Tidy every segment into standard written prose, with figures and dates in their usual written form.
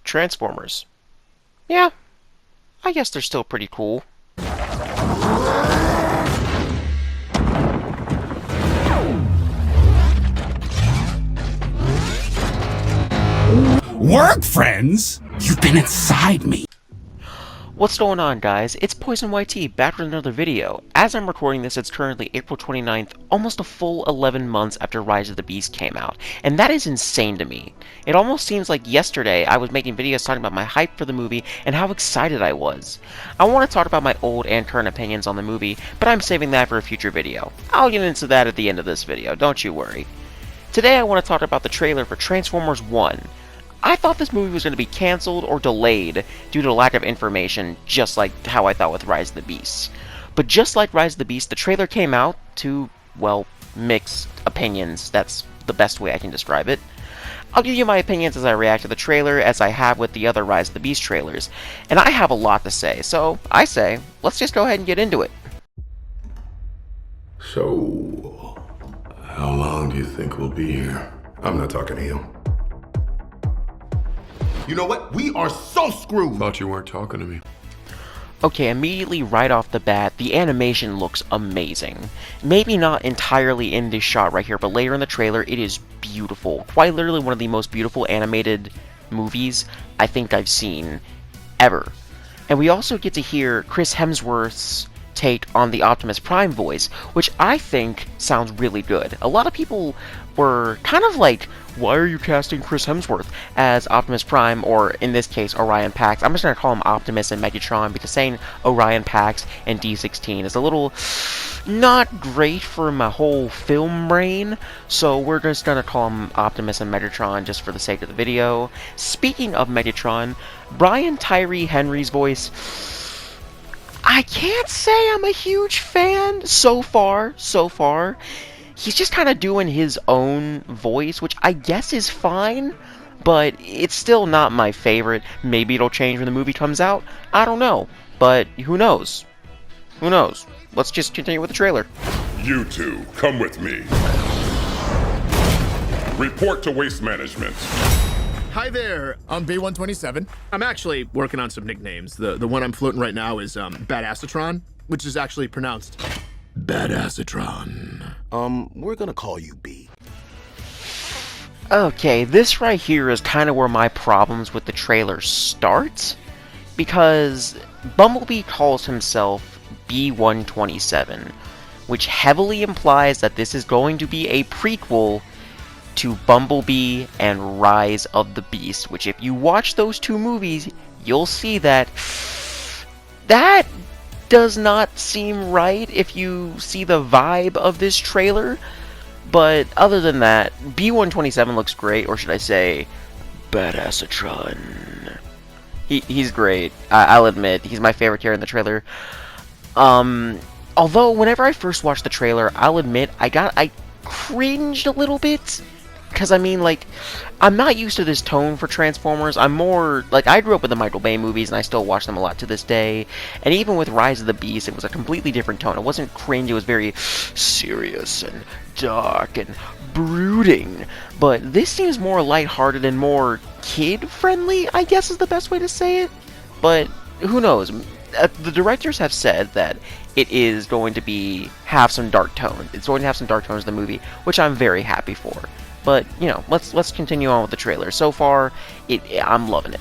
Transformers. Yeah, I guess they're still pretty cool. Work friends? You've been inside me. What's going on, guys? It's Poison YT back with another video. As I'm recording this, it's currently April 29th, almost a full 11 months after Rise of the Beast came out, and that is insane to me. It almost seems like yesterday I was making videos talking about my hype for the movie and how excited I was. I want to talk about my old and current opinions on the movie, but I'm saving that for a future video. I'll get into that at the end of this video, don't you worry. Today I want to talk about the trailer for Transformers 1. I thought this movie was going to be cancelled or delayed due to lack of information, just like how I thought with Rise of the Beast. But just like Rise of the Beast, the trailer came out to, well, mixed opinions. That's the best way I can describe it. I'll give you my opinions as I react to the trailer, as I have with the other Rise of the Beast trailers. And I have a lot to say, so I say, let's just go ahead and get into it. So, how long do you think we'll be here? I'm not talking to you. You know what? We are so screwed! Thought you weren't talking to me. Okay, immediately right off the bat, the animation looks amazing. Maybe not entirely in this shot right here, but later in the trailer, it is beautiful. Quite literally one of the most beautiful animated movies I think I've seen ever. And we also get to hear Chris Hemsworth's take on the Optimus Prime voice, which I think sounds really good. A lot of people were kind of like, why are you casting Chris Hemsworth as Optimus Prime, or in this case, Orion Pax? I'm just going to call him Optimus and Megatron, because saying Orion Pax and D16 is a little not great for my whole film brain, so we're just going to call him Optimus and Megatron just for the sake of the video. Speaking of Megatron, Brian Tyree Henry's voice, I can't say I'm a huge fan so far. He's just kind of doing his own voice, which I guess is fine, but it's still not my favorite. Maybe it'll change when the movie comes out. I don't know, but who knows? Who knows? Let's just continue with the trailer. You two, come with me. Report to Waste Management. Hi there, I'm B127. I'm actually working on some nicknames. The one I'm floating right now is Badassatron, which is actually pronounced Badassatron. We're gonna call you B. Okay, this right here is kind of where my problems with the trailer start, because Bumblebee calls himself B127, which heavily implies that this is going to be a prequel to Bumblebee and Rise of the Beast, which if you watch those two movies, you'll see that that does not seem right if you see the vibe of this trailer. But other than that, B127 looks great, or should I say, Badassatron. He's great. I'll admit, he's my favorite character in the trailer. Although, whenever I first watched the trailer, I'll admit, I cringed a little bit. Because, I mean, like, I'm not used to this tone for Transformers. I'm more, like, I grew up with the Michael Bay movies, and I still watch them a lot to this day. And even with Rise of the Beast, it was a completely different tone. It wasn't cringe, it was very serious and dark and brooding. But this seems more lighthearted and more kid-friendly, I guess is the best way to say it. But, who knows? The directors have said that it is going to have some dark tones. It's going to have some dark tones in the movie, which I'm very happy for. But, you know, let's continue on with the trailer. So far, I'm loving it.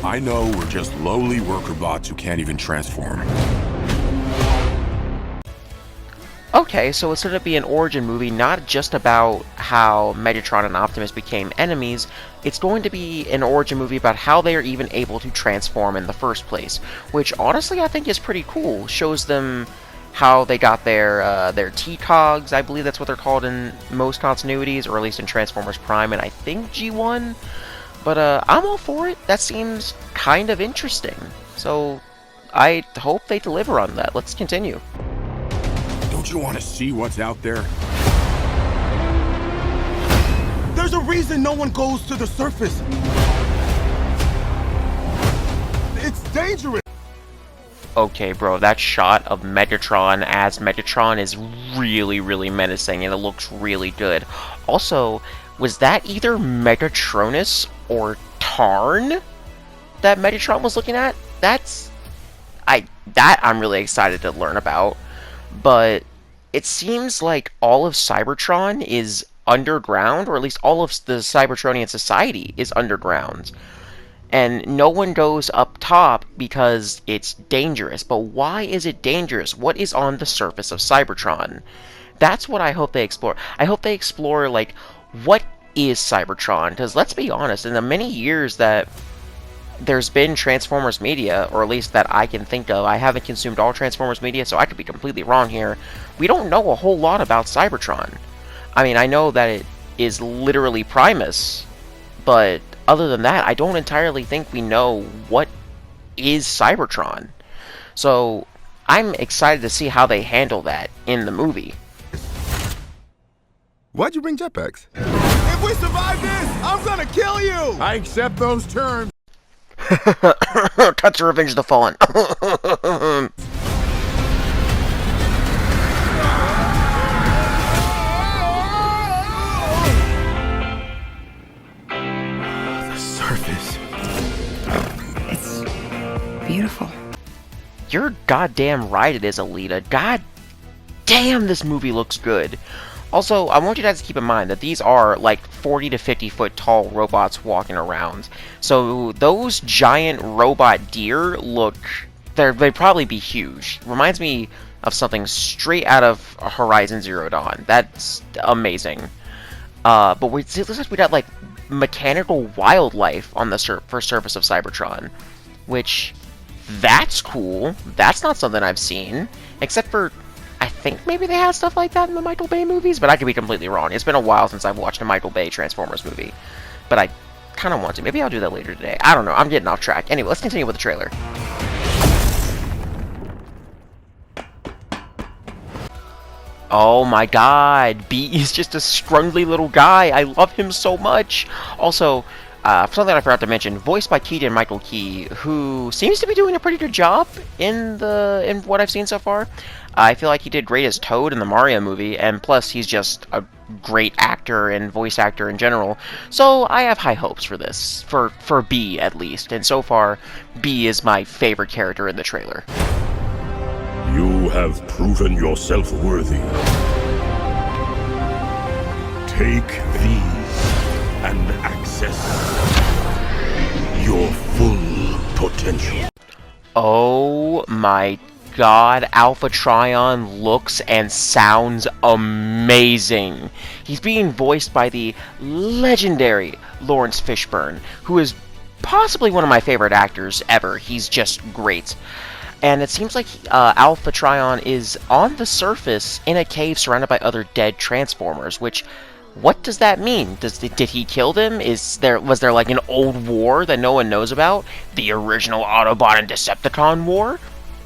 I know we're just lowly worker bots who can't even transform. Okay, so it's going to be an origin movie, not just about how Megatron and Optimus became enemies. It's going to be an origin movie about how they are even able to transform in the first place, which honestly I think is pretty cool. Shows them how they got their T-Cogs, I believe that's what they're called in most continuities, or at least in Transformers Prime and I think G1. But I'm all for it. That seems kind of interesting. So I hope they deliver on that. Let's continue. Don't you want to see what's out there? There's a reason no one goes to the surface. It's dangerous. Okay, bro, that shot of Megatron as Megatron is really, really menacing, and it looks really good. Also, Was that either Megatronus or Tarn that Megatron was looking at? That I'm really excited to learn about. But it seems like all of Cybertron is underground, or at least all of the Cybertronian society is underground. And no one goes up top because it's dangerous. But why is it dangerous? What is on the surface of Cybertron? That's what I hope they explore. I hope they explore, like, what is Cybertron? Because let's be honest, in the many years that there's been Transformers media, or at least that I can think of, I haven't consumed all Transformers media, so I could be completely wrong here. We don't know a whole lot about Cybertron. I mean, I know that it is literally Primus, but other than that, I don't entirely think we know what is Cybertron. So I'm excited to see how they handle that in the movie. Why'd you bring jetpacks? If we survive this, I'm gonna kill you! I accept those terms. Touch to Revenge of the Fallen. The surface. It's beautiful. You're goddamn right it is, Alita. God damn, this movie looks good. Also, I want you guys to keep in mind that these are like 40 to 50 foot tall robots walking around. So those giant robot deer look, they'd probably be huge. Reminds me of something straight out of Horizon Zero Dawn. That's amazing. But it looks like we got like mechanical wildlife on the surface of Cybertron, which, that's cool. That's not something I've seen, except for, I think maybe they had stuff like that in the Michael Bay movies, but I could be completely wrong. It's been a while since I've watched a Michael Bay Transformers movie, but I kind of want to. Maybe I'll do that later today. I don't know. I'm getting off track. Anyway, let's continue with the trailer. Oh my god, B is just a scrungly little guy. I love him so much. Also, something I forgot to mention, voiced by Keegan-Michael Key, who seems to be doing a pretty good job in what I've seen so far. I feel like he did great as Toad in the Mario movie, and plus he's just a great actor and voice actor in general. So I have high hopes for this, for B at least, and so far B is my favorite character in the trailer. You have proven yourself worthy. Take these and access your full potential. Oh my god, Alpha Trion looks and sounds amazing. He's being voiced by the legendary Lawrence Fishburne, who is possibly one of my favorite actors ever. He's just great. And it seems like Alpha Trion is on the surface in a cave surrounded by other dead Transformers, which, what does that mean? Did he kill them? Was there like an old war that no one knows about? The original Autobot and Decepticon war?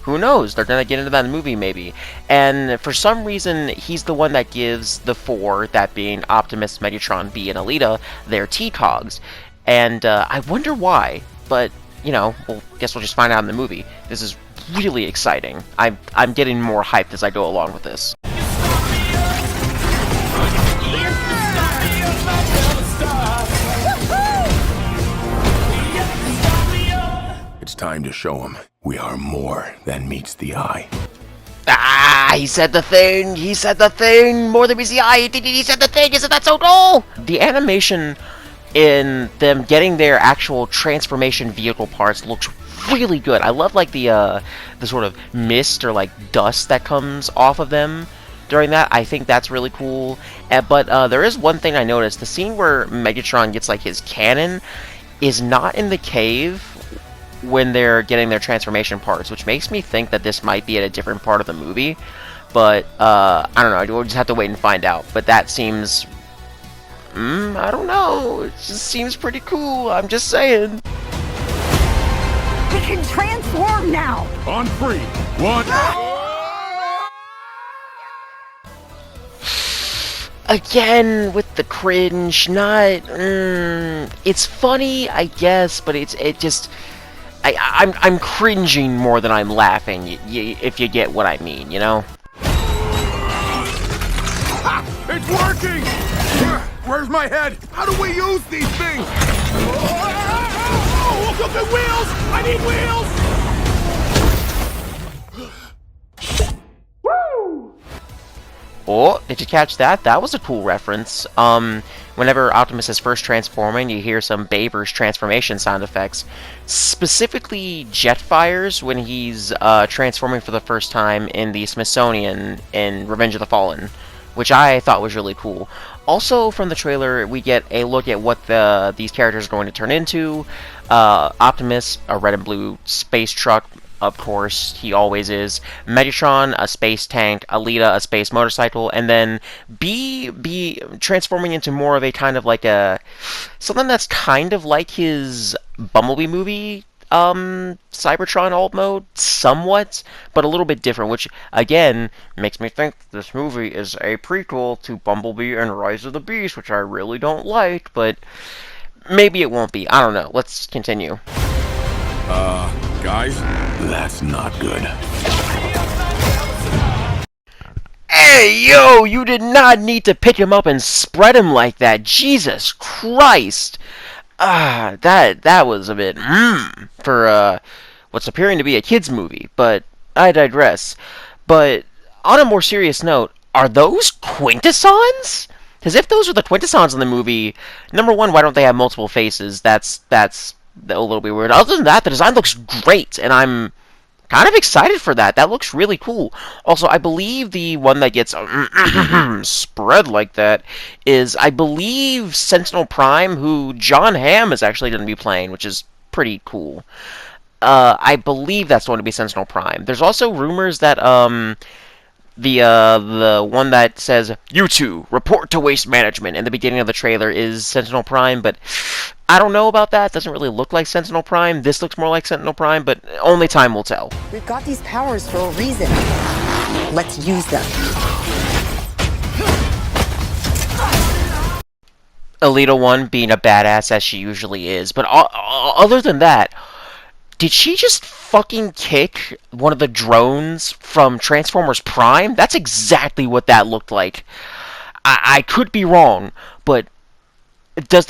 Who knows? They're gonna get into that in the movie, maybe. And for some reason, he's the one that gives the four, that being Optimus, Megatron, B, and Alita, their T-Cogs. And I wonder why, but, you know, well, guess we'll just find out in the movie. This is really exciting. I'm getting more hyped as I go along with this. It's time to show him we are more than meets the eye. Ah, he said the thing! He said the thing! More than meets the eye! He said the thing! Isn't that so cool? The animation in them getting their actual transformation vehicle parts looks really good. I love like the sort of mist or like dust that comes off of them during that. I think that's really cool. But there is one thing I noticed. The scene where Megatron gets like his cannon is not in the cave when they're getting their transformation parts, which makes me think that this might be at a different part of the movie. But I don't know. We'll just have to wait and find out. But that seems, I don't know. It just seems pretty cool. I'm just saying. We can transform now! On 3, 1. Again with the cringe. Not. It's funny, I guess, but it just. I'm cringing more than I'm laughing, if you get what I mean, you know? It's working! Where's my head? How do we use these things? Oh, look at wheels! I need wheels! Oh, did you catch that? That was a cool reference. Whenever Optimus is first transforming, you hear some Baber's transformation sound effects. Specifically, Jetfire's when he's transforming for the first time in the Smithsonian in Revenge of the Fallen, which I thought was really cool. Also, from the trailer, we get a look at what these characters are going to turn into. Optimus, a red and blue space truck. Of course, he always is. Megatron, a space tank. Alita, a space motorcycle. And then be transforming into more of a kind of like something that's kind of like his Bumblebee movie, Cybertron alt mode, somewhat, but a little bit different, which, again, makes me think this movie is a prequel to Bumblebee and Rise of the Beast, which I really don't like, but maybe it won't be. I don't know. Let's continue. Guys? That's not good. Hey, yo, you did not need to pick him up and spread him like that. Jesus Christ. That was a bit, for, what's appearing to be a kid's movie, but I digress. But, on a more serious note, are those Quintessons? Because if those are the Quintessons in the movie, number one, why don't they have multiple faces? That's a little bit weird. Other than that, the design looks great, and I'm kind of excited for that. That looks really cool. Also, I believe the one that gets spread like that is, I believe, Sentinel Prime, who John Hamm is actually going to be playing, which is pretty cool. I believe that's going to be Sentinel Prime. There's also rumors that the one that says, "You two, report to Waste Management," in the beginning of the trailer is Sentinel Prime, but I don't know about that. It doesn't really look like Sentinel Prime. This looks more like Sentinel Prime, but only time will tell. We've got these powers for a reason. Let's use them. Alita 1 being a badass as she usually is, but other than that, did she just fucking kick one of the drones from Transformers Prime? That's exactly what that looked like. I could be wrong, but is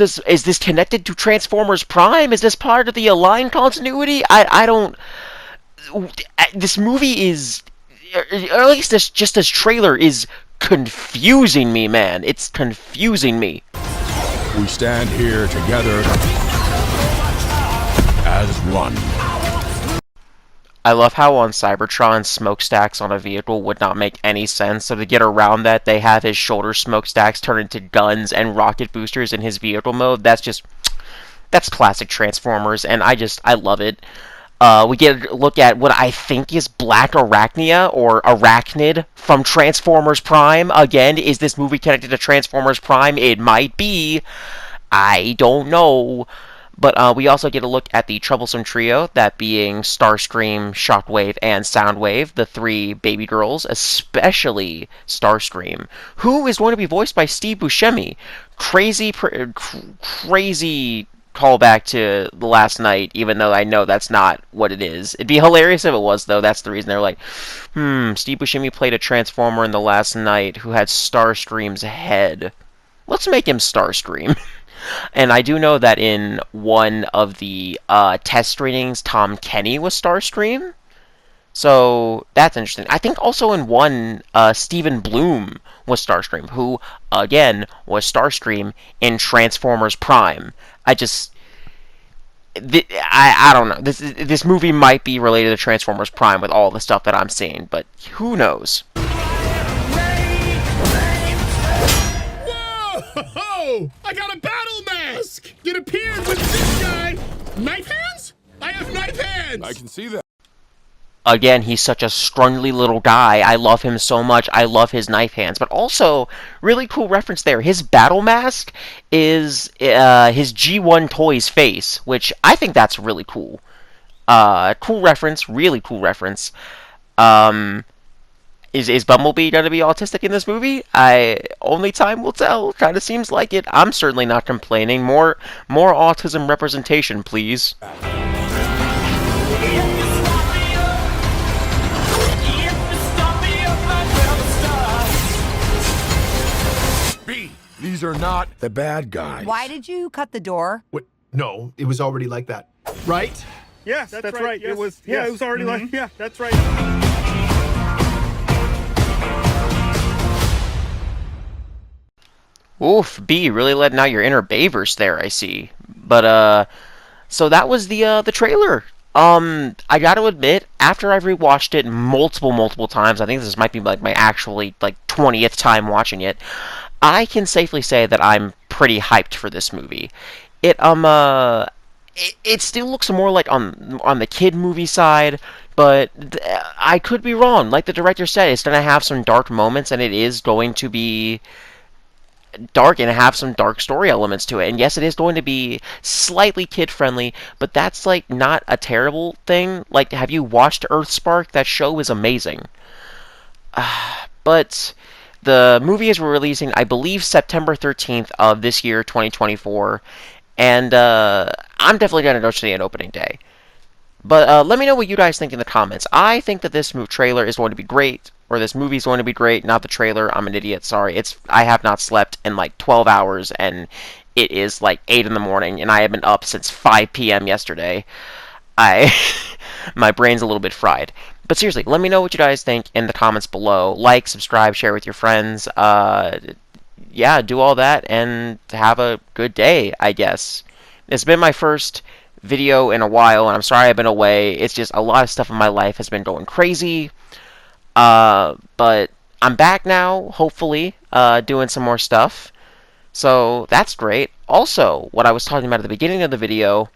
this connected to Transformers Prime? Is this part of the Align continuity? I don't... This movie is... Or at least this trailer is confusing me, man. It's confusing me. We stand here together as one. I love how on Cybertron, smokestacks on a vehicle would not make any sense, so to get around that, they have his shoulder smokestacks turn into guns and rocket boosters in his vehicle mode. That's classic Transformers, and I love it. We get a look at what I think is Black Arachnia, or Arachnid, from Transformers Prime. Again, is this movie connected to Transformers Prime? It might be. I don't know. But we also get a look at the Troublesome Trio, that being Starscream, Shockwave, and Soundwave, the three baby girls, especially Starscream, who is going to be voiced by Steve Buscemi. Crazy callback to The Last Night, even though I know that's not what it is. It'd be hilarious if it was, though. That's the reason they're like, Steve Buscemi played a Transformer in The Last Night who had Starscream's head. Let's make him Starscream. And I do know that in one of the test screenings, Tom Kenny was Starscream. So, that's interesting. I think also in one, Stephen Bloom was Starscream, who, again, was Starscream in Transformers Prime. I don't know. This movie might be related to Transformers Prime with all the stuff that I'm seeing, but who knows? Whoa! I got a battle mask! It appeared with this guy! Knife hands? I have knife hands! I can see that. Again, he's such a scrungly little guy. I love him so much. I love his knife hands. But also, really cool reference there. His battle mask is his G1 Toys face, which I think that's really cool. Cool reference. Really cool reference. Is Bumblebee going to be autistic in this movie? Only time will tell. Kind of seems like it. I'm certainly not complaining. More autism representation, please. B, these These are not the bad guys. Why did you cut the door? What? No, it was already like that. Right? Yes, that's right. Yes. It was. Yeah, it was already like. Yeah, that's right. Oof, B, really letting out your inner Bayverse there, I see. But, so that was the trailer. I gotta admit, after I've rewatched it multiple times, I think this might be like my actually, like, 20th time watching it, I can safely say that I'm pretty hyped for this movie. It still looks more like on the kid movie side, but I could be wrong. Like the director said, it's gonna have some dark moments, and it is going to be dark and have some dark story elements to it. And yes, it is going to be slightly kid-friendly, but that's, like, not a terrible thing. Like, have you watched Earthspark? That show is amazing. But the movie is releasing, I believe, September 13th of this year, 2024, and I'm definitely going to go to the opening day. But let me know what you guys think in the comments. I think that this trailer is going to be great, or this movie is going to be great, not the trailer. I'm an idiot, sorry. I have not slept in like 12 hours, and it is like 8 in the morning, and I have been up since 5 p.m. yesterday. My brain's a little bit fried. But seriously, let me know what you guys think in the comments below. Like, subscribe, share with your friends. Yeah, do all that, and have a good day, I guess. It's been my first video in a while, and I'm sorry I've been away. It's just a lot of stuff in my life has been going crazy. But I'm back now, hopefully, doing some more stuff. So that's great. Also, what I was talking about at the beginning of the video,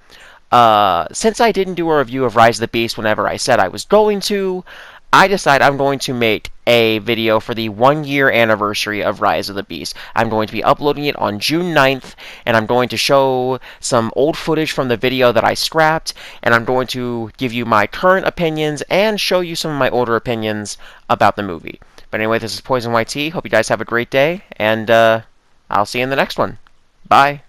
since I didn't do a review of Rise of the Beast whenever I said I was going to, I decided I'm going to make a video for the 1-year anniversary of Rise of the Beast. I'm going to be uploading it on June 9th, and I'm going to show some old footage from the video that I scrapped, and I'm going to give you my current opinions and show you some of my older opinions about the movie. But anyway, this is Poison YT. Hope you guys have a great day, and I'll see you in the next one. Bye.